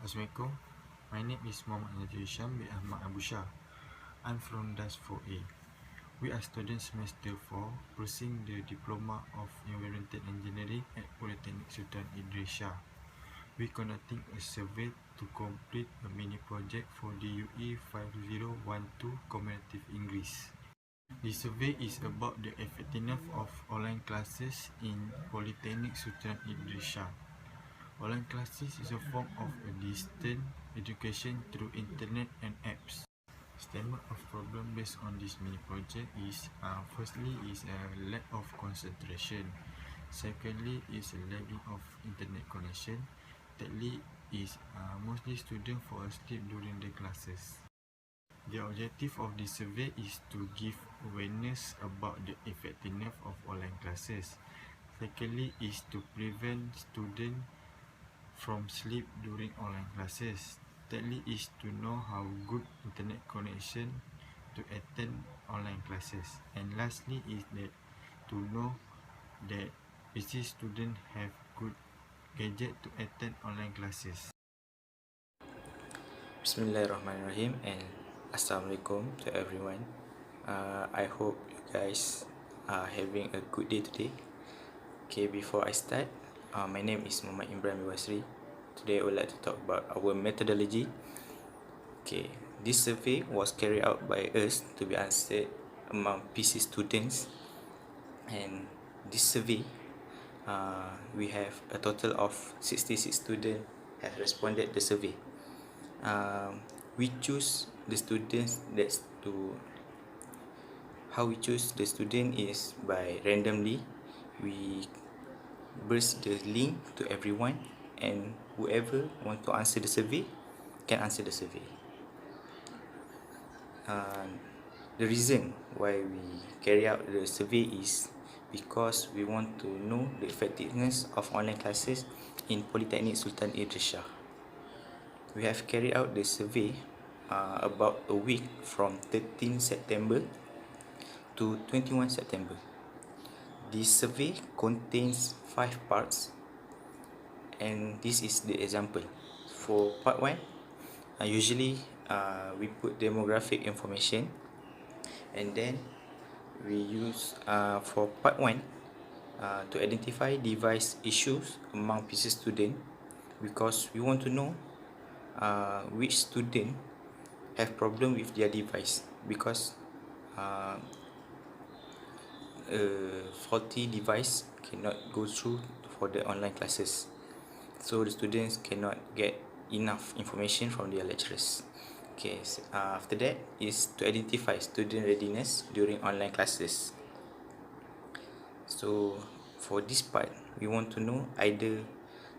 Assalamualaikum. My name is Muhammad Najib Hisham bin Ahmad Abu Shah. I'm from DAS4A. We are students semester 4 pursuing the Diploma of Environmental Engineering at Polytechnic Sultan Idris Shah. We conducting a survey to complete a mini project for the UE 5012 Comparative English. The survey is about the effectiveness of online classes in Polytechnic Sultan Idris Shah. Online classes is a form of a distance education through internet and apps. Statement of problem based on this mini project is firstly is a lack of concentration. Secondly is a lacking of internet connection. Thirdly is mostly students fall asleep during the classes. The objective of this survey is to give awareness about the effectiveness of online classes. Secondly is to prevent students from sleep during online classes. Thirdly is to know how good internet connection to attend online classes. And lastly is that to know that busy students have good gadget to attend online classes. Bismillahirrahmanirrahim and Assalamualaikum to everyone. I hope you guys are having a good day today. Okay, before I start, my name is Muhammad Imran Basri. Today I would like to talk about our methodology. Okay, this survey was carried out by us to be answered among PSIS students, and this survey we have a total of 66 students have responded the survey. We choose the students how we choose the student is by randomly. We burst the link to everyone, and whoever want to answer the survey can answer the survey. The reason why we carry out the survey is because we want to know the effectiveness of online classes in Polytechnic Sultan Idris Shah. We have carried out the survey about a week from 13 September to 21 September. This survey contains 5 parts, and this is the example. For part 1, usually we put demographic information, and then we use for part 1 to identify device issues among PSIS student, because we want to know which student have problem with their device, because a faulty device cannot go through for the online classes, so the students cannot get enough information from their lecturers. Okay, so, after that is to identify student readiness during online classes. So for this part, we want to know either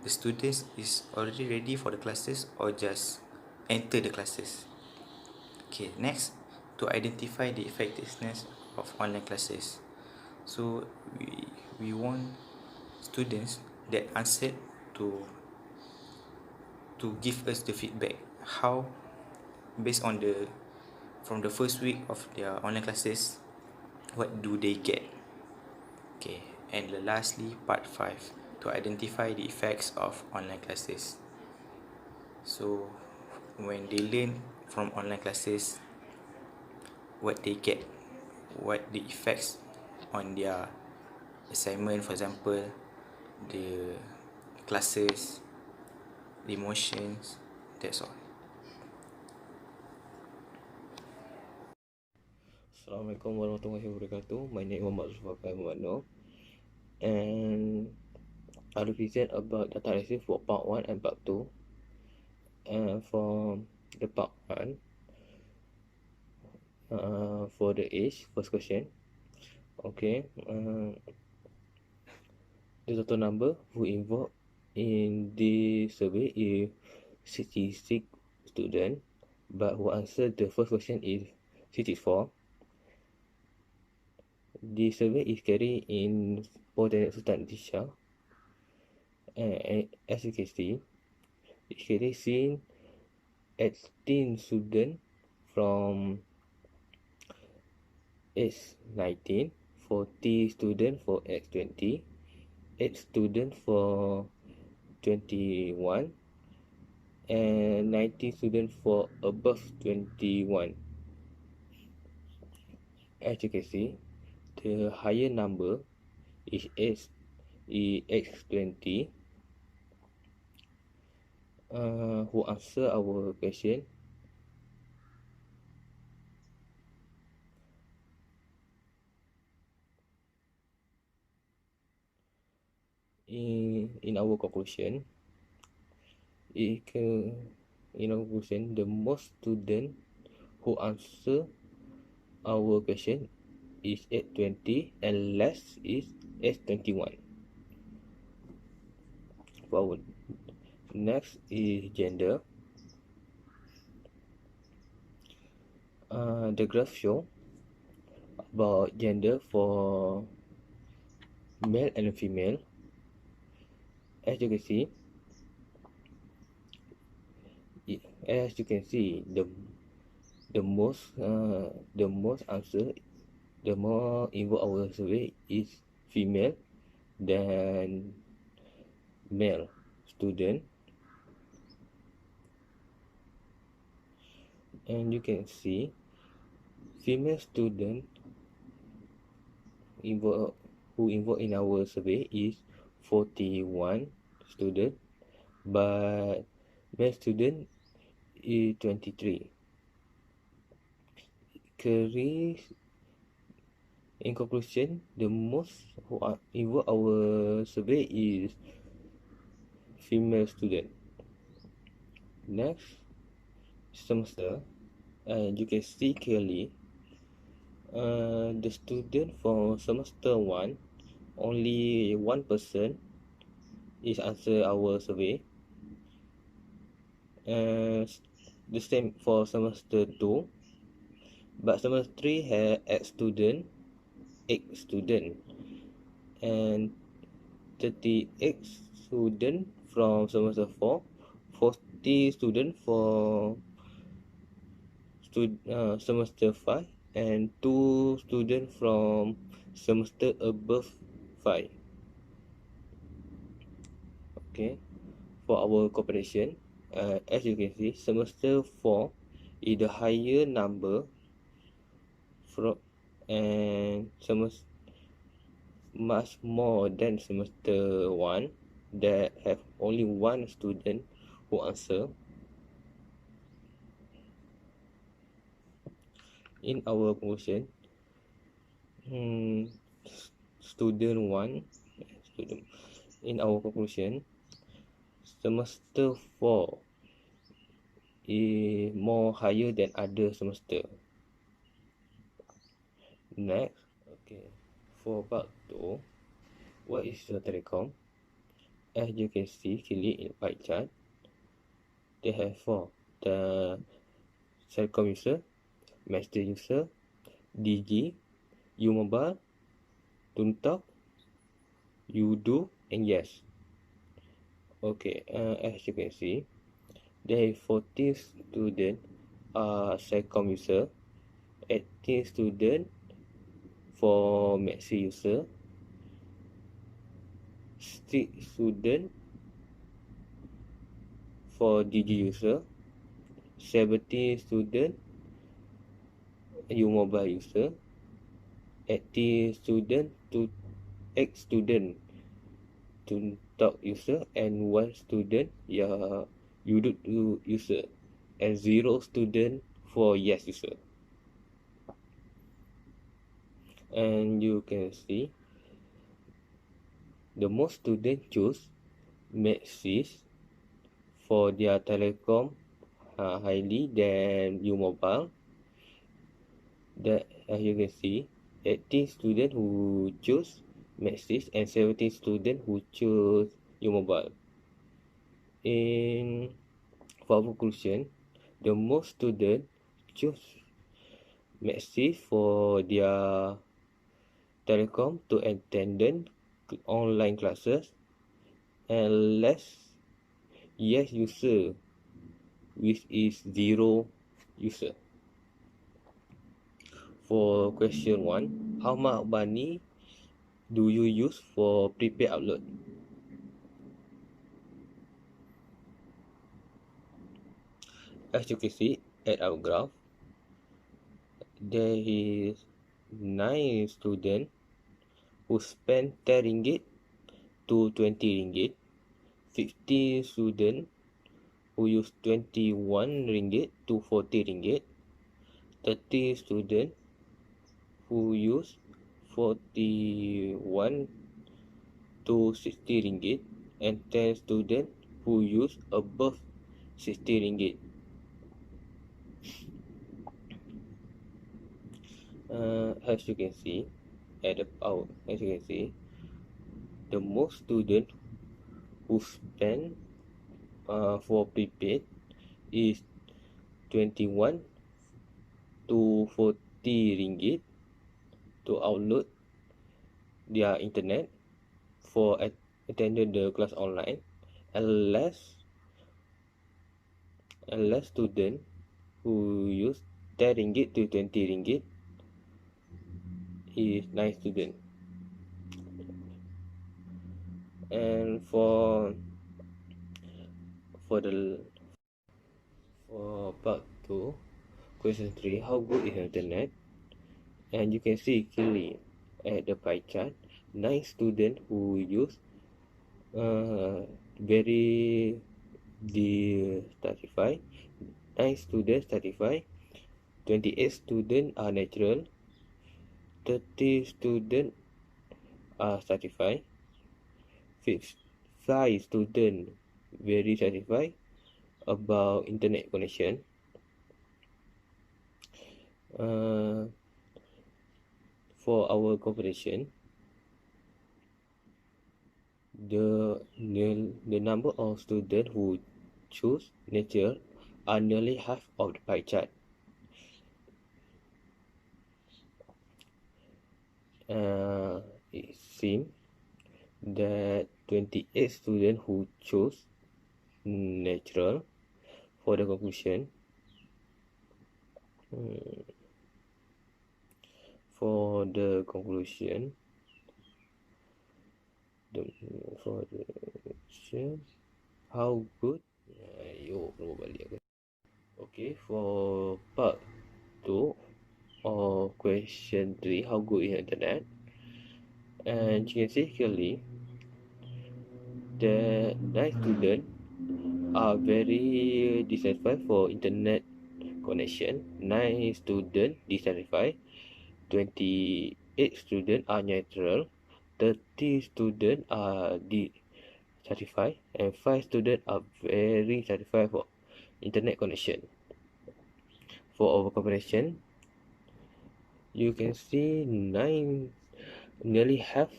the students is already ready for the classes or just enter the classes. Okay, next, to identify the effectiveness of online classes. So we want students that answered to give us the feedback, how based on from the first week of their online classes, what do they get. Okay, and lastly, part 5, to identify the effects of online classes. So when they learn from online classes, what they get, what the effects on their assignment, for example, the classes, the emotions, that's all. Assalamualaikum warahmatullahi wabarakatuh. My name is Muhammad Zulfaqar Muhammad Noor, and I will present about data analysis for part 1 and part 2. And for the part 1, for the age, first question. Okay, the total number who involved in the survey is 66 students, but who answered the first question is 64. The survey is carried in Polytechnic Sultan Idris Shah, and as you can see, it's carried seen 18 students from age 19, 40 students for age 20, 8 students for 21, and 90 students for above 21. As you can see, the higher number is X20 who answer our question. In our conclusion, the most student who answer our question is S20 and less is S21. Forward. Next is gender. The graph show about gender for male and female. As you can see, the most answer, the more involved our survey is female than male student. And you can see female student who involved in our survey is 41 student, but male student is 23. Careers, in conclusion, the most who are involved our survey is female student. Next semester, you can see clearly the student for semester 1, only one person is answer our survey. The same for semester 2, but semester 3 had 8 student, and 38 student from semester 4, 40 student for semester 5, and 2 student from semester above 5. Okay, for our comparison, as you can see, semester 4 is the higher number from, and semester much more than semester 1 that have only one student who answer. In our conclusion, student 1 in our conclusion, semester 4 is more higher than other semester. Next, okay, for part 2, what is the telecom? As you can see clearly in pie chart, they have 4: the telecom user, master user, DG, U-Mobile, Tuntok, Udo, and Yes. Okay, as you can see, there are 14 students telecom user, 18 students for Maxi user, 6 students for DG user, 17 students U-Mobile user, 8 students to 8 students to Talk user, and 1 student Udut user, and 0 student for Yes user. And you can see the most students choose PSIS for their telecom highly than U-Mobile. That, as you can see, 18 students who choose PSIS and 17 students who choose U-Mobile. For conclusion, the most students choose PSIS for their telecom to attend online classes, and less Yes user, which is 0 user. For question 1, how much money do you use for prepaid outlet? as you can see at our graph, there is 9 students who spend 10 ringgit to 20 ringgit, 50 students who use 21 ringgit to 40 ringgit, 30 students who use 41 to 60 ringgit, and 10 students who use above 60 ringgit. As you can see, the most student who spend for prepaid is 21 to 40 ringgit to upload their internet for attending the class online, and less student who use 10 ringgit to 20 ringgit is 9 student. And for part 2, question 3, how good is internet? And you can see clearly at the pie chart, 9 students who use very certified, 9 students certified, 28 students are natural, 30 students are certified, 5 students very certified about internet connection. For our competition, the number of students who choose nature are nearly half of the pie chart. It seems that 28 students who chose natural. For the conclusion, how good? Okay, for part 2 or question 3, how good is internet? And you can see clearly the 9 students are very dissatisfied for internet connection, 9 students dissatisfied, 28 students are neutral, 30 students are dissatisfied, and 5 students are very satisfied for internet connection. For our comparison, you can see nearly half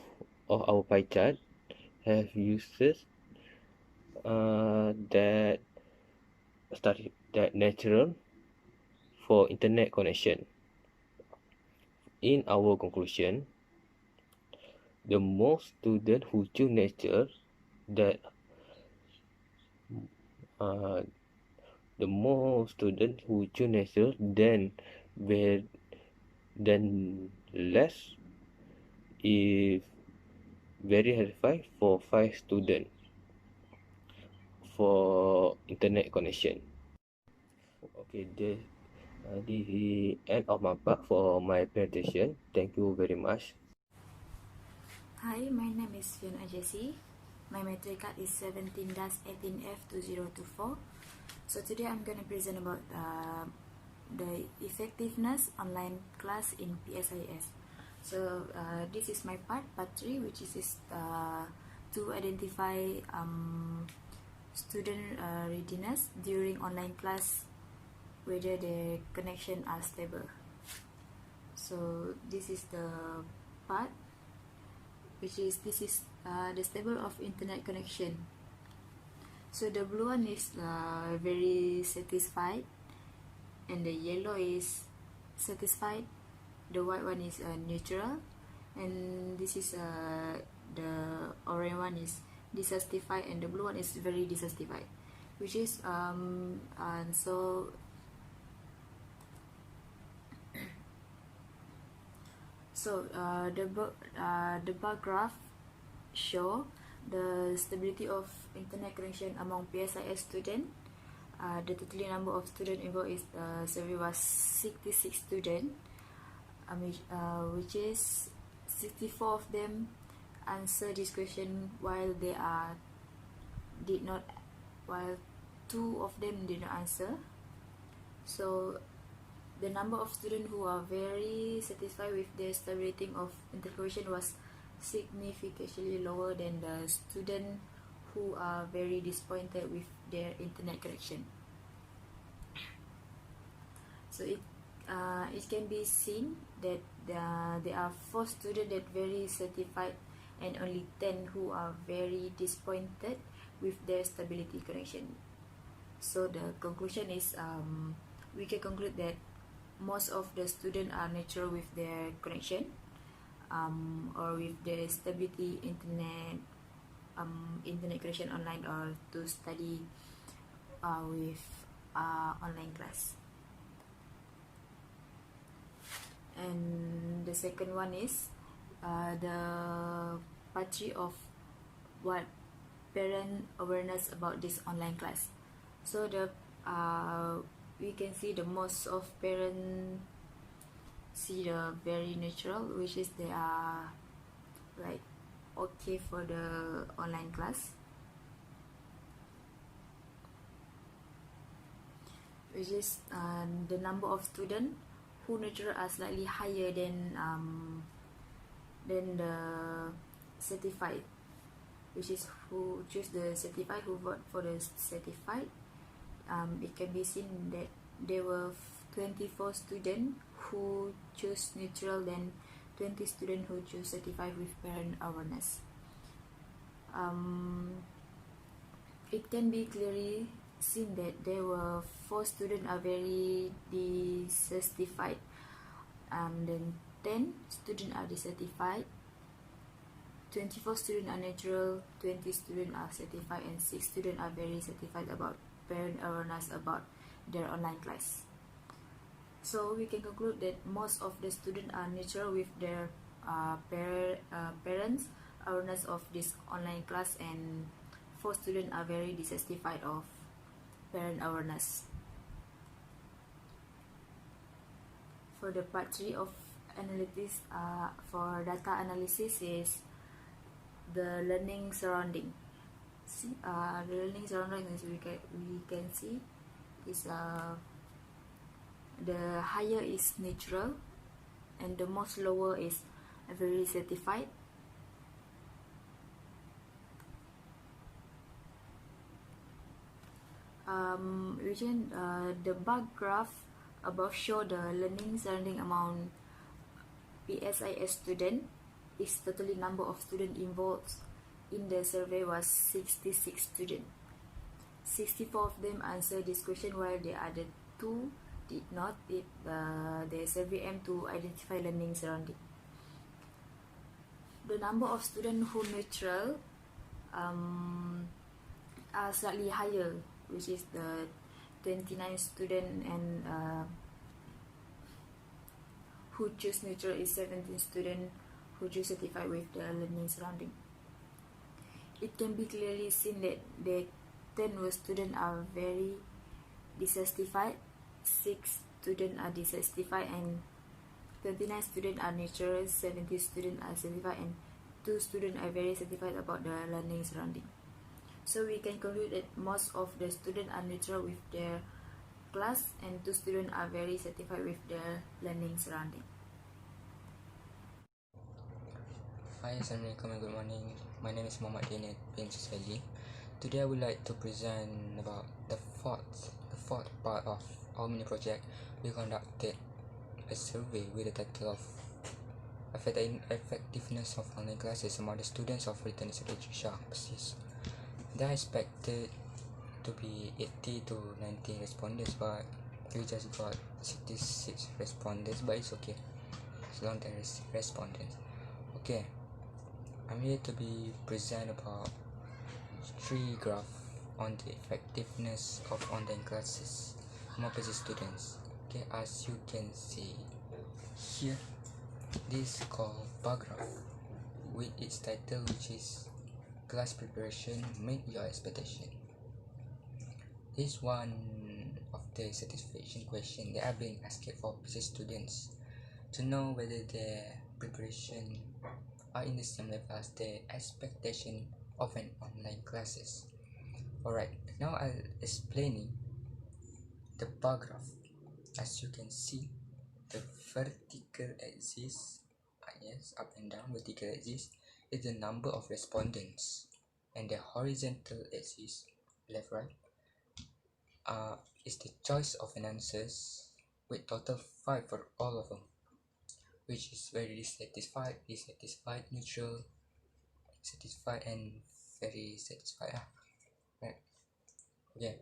of our pie chart have users that natural for internet connection. In our conclusion, the most students who choose nature then less is very satisfied for 5 students for internet connection. Okay, this is the end of my part for my presentation. Thank you very much. Hi, my name is Fiona Jessie. My metric card is 17 DAS18F 2024. So today I'm going to present about the effectiveness online class in PSIS. So this is my part 3, which is to identify student readiness during online class, whether the connection are stable. So this is the part which is the stable of internet connection. So the blue one is very satisfied, and the yellow is satisfied, the white one is neutral, and this is the orange one is dissatisfied, and the blue one is very dissatisfied, which is and so the bar graph show the stability of internet connection among PSIS students the total number of students involved is survey was 66 students, which is 64 of them answer this question while while 2 of them did not answer. So the number of students who are very satisfied with their study rating of interpretation was significantly lower than the students who are very disappointed with their internet connection. So it can be seen that there are 4 students that very satisfied and only 10 who are very disappointed with their stability connection. So the conclusion is we can conclude that most of the students are natural with their connection or with their stability internet connection online or to study with online class. And the second one is the part 3 of what parent awareness about this online class. So the we can see the most of parents see the very natural, which is they are like okay for the online class, which is the number of students who natural are slightly higher than the certified, which is who choose the certified, who vote for the certified. It can be seen that there were 24 students who choose neutral, then 20 students who choose certified with parent awareness. It can be clearly seen that there were 4 students are very dissatisfied, then 10 students are dissatisfied, 24 students are neutral, 20 students are certified, and 6 students are very satisfied about parent awareness about their online class. So we can conclude that most of the students are neutral with their parents awareness of this online class, and 4 students are very dissatisfied of parent awareness. For the part 3 of analytics for data analysis is the learning surrounding. See, the learning surrounding is we can see is the higher is natural and the most lower is very certified. The bar graph above show the learning surrounding among PSIS student is totally number of students involved in the survey was 66 students. 64 of them answered this question while the other 2 did not. The survey aimed to identify learning surrounding. The number of students who neutral are slightly higher, which is the 29 students, and who choose neutral is 17 students who choose certified with the learning surrounding. It can be clearly seen that the 10 students are very dissatisfied, 6 students are dissatisfied, and 29 students are neutral, 70 students are satisfied, and 2 students are very satisfied about the learning surrounding. So we can conclude that most of the students are neutral with their class, and 2 students are very satisfied with their learning surrounding. Hi, Assalamualaikum and good morning. My name is Muhammad Daniel bin Susali. Today I would like to present about the fourth part of our mini project. We conducted a survey with the title of Effectiveness of Online Classes among the students of Written Literature PSIS. There are expected to be 80 to 90 respondents, but we just got 66 respondents, but it's okay as long as there is respondents. Okay, I'm here to be present about 3 graphs on the effectiveness of online classes among PSIS students. Okay, as you can see here, this is called bar graph with its title, which is Class Preparation Meet Your Expectation. This one the satisfaction question that are being asked for PSIS students to know whether their preparation are in the same level as the expectation of an online classes. Alright, now I'll explaining the bar graph. As you can see, the vertical axis, yes, up and down vertical axis is the number of respondents, and the horizontal axis, left right, is the choice of an answers with total 5 for all of them, which is very dissatisfied, neutral, satisfied, and very satisfied. Right. Okay.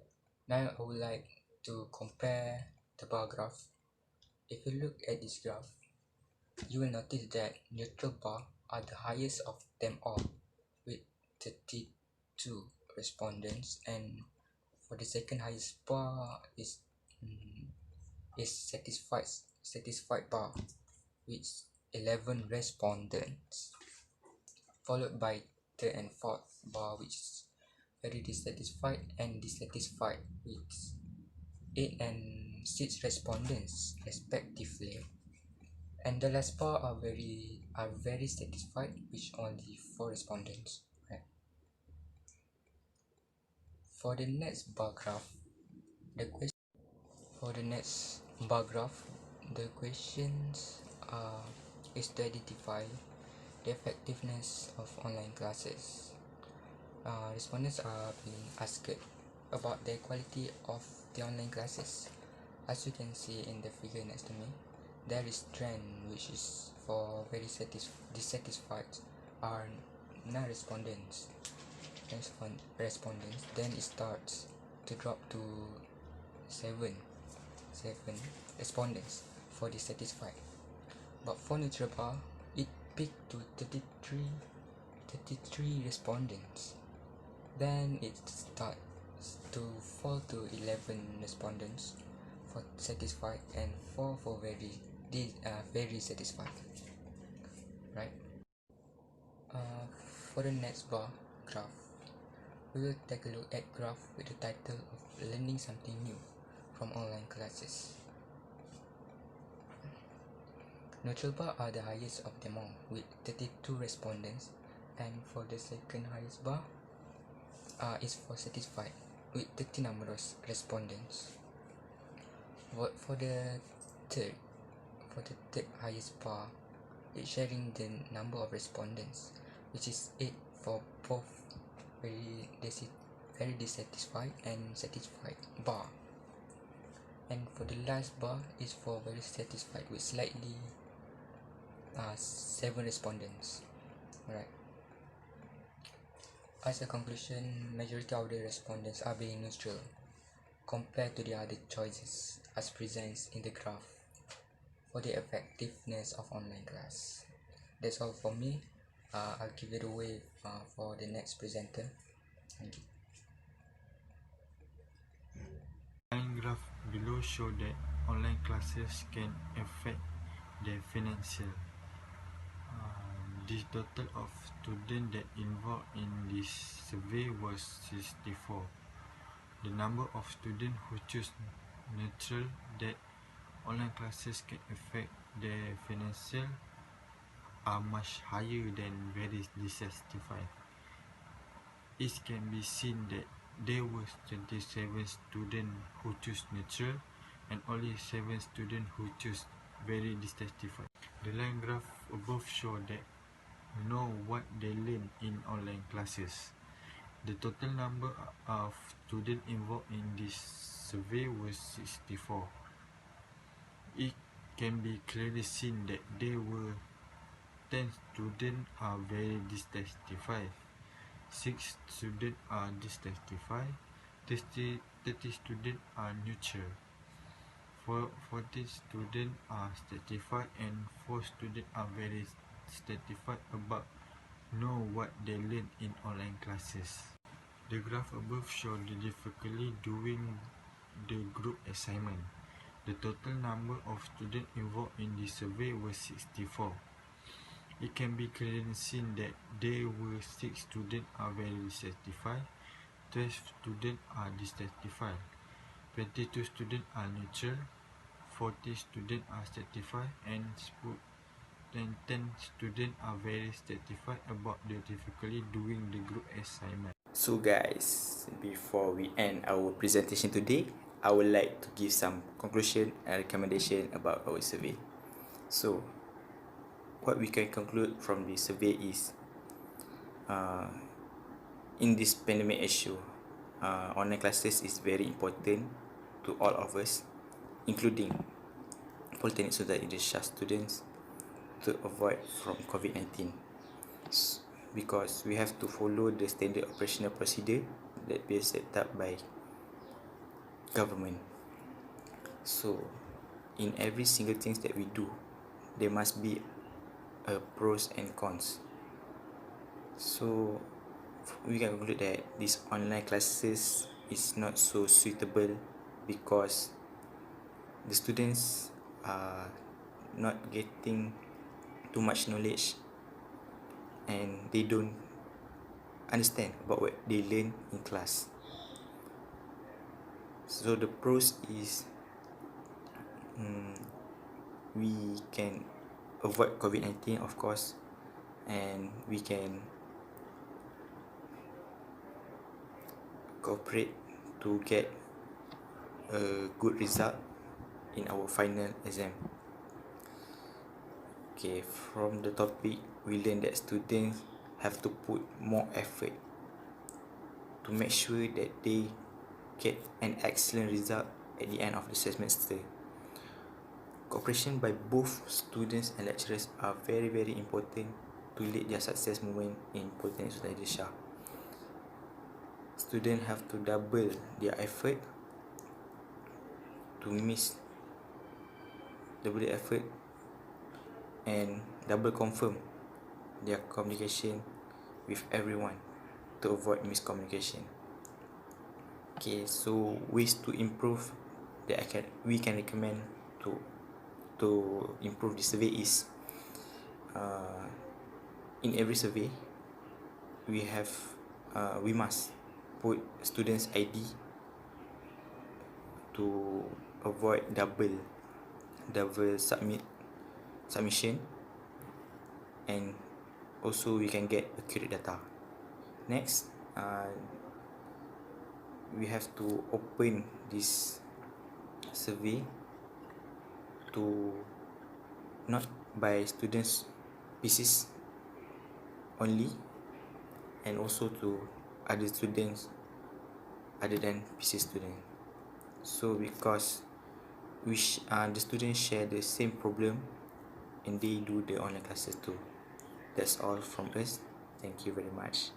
Now I would like to compare the bar graph. If you look at this graph, you will notice that neutral bar are the highest of them all with 32 respondents, and for the second highest bar is satisfied bar with 11 respondents, followed by third and fourth bar which is very dissatisfied and dissatisfied with 8 and 6 respondents respectively, and the last bar are very satisfied with only 4 respondents. Right. For the next bar graph, the questions is to identify the effectiveness of online classes. Respondents are being asked about the quality of the online classes. As you can see in the figure next to me, there is trend which is for very dissatisfied are non-respondents. Then it starts to drop to 7 respondents for dissatisfied, but for neutral bar it peaked to 33 respondents. Then it starts to fall to 11 respondents for satisfied and 4 for very satisfied. Right. For the next bar graph, we will take a look at graph with the title of Learning Something New from Online Classes. Neutral bar are the highest of them all with 32 respondents, and for the second highest bar is for satisfied with 30 numerous respondents. For the third highest bar, it's sharing the number of respondents, which is 8 for both very dissatisfied and satisfied bar. And for the last bar is for very satisfied with slightly 7 respondents. Alright. As a conclusion, majority of the respondents are being neutral compared to the other choices as presented in the graph for the effectiveness of online class. That's all for me. I'll give it away for the next presenter. Thank you. Line graph below show that online classes can affect the financial. The total of students that involved in this survey was 64. The number of students who choose neutral that online classes can affect their financial are much higher than very dissatisfied. It can be seen that there were 27 students who choose neutral and only 7 students who choose very dissatisfied. The line graph above show that know what they learn in online classes. The total number of students involved in this survey was 64. It can be clearly seen that there were 10 students are very dissatisfied, 6 students are dissatisfied, 30 students are neutral, 40 students are satisfied, and 4 students are very satisfied about know what they learn in online classes. The graph above shows the difficulty doing the group assignment. The total number of students involved in the survey was 64. It can be clearly seen that there were 6 students are very dissatisfied, 12 students are dissatisfied, 22 students are neutral, 40 students are certified, and 10 students are very satisfied about the difficulty doing the group assignment. So guys, before we end our presentation today, I would like to give some conclusion and recommendation about our survey. So, what we can conclude from the survey is, in this pandemic issue, online classes is very important to all of us, including Polytechnic Student Indonesia students, to avoid from COVID-19, because we have to follow the standard operational procedure that been set up by government. So in every single things that we do, there must be a pros and cons. So we can conclude that this online classes is not so suitable because the students are not getting too much knowledge and they don't understand about what they learn in class. So the pros is, we can avoid COVID-19, of course, and we can cooperate to get a good result in our final exam. Okay, from the topic, we learned that students have to put more effort to make sure that they get an excellent result at the end of the semester. Cooperation by both students and lecturers are very, very important to lead their success moment in Polytechnic Student Indonesia. Students have to double their effort to double the effort and double confirm their communication with everyone to avoid miscommunication. Okay, so ways to improve that we can recommend to improve the survey is, in every survey we must put students' ID to avoid double submission, and also we can get accurate data. Next, we have to open this survey to not by students PSIS only, and also to other students other than PSIS student. So because the students share the same problem and they do the online classes too. That's all from us. Thank you very much.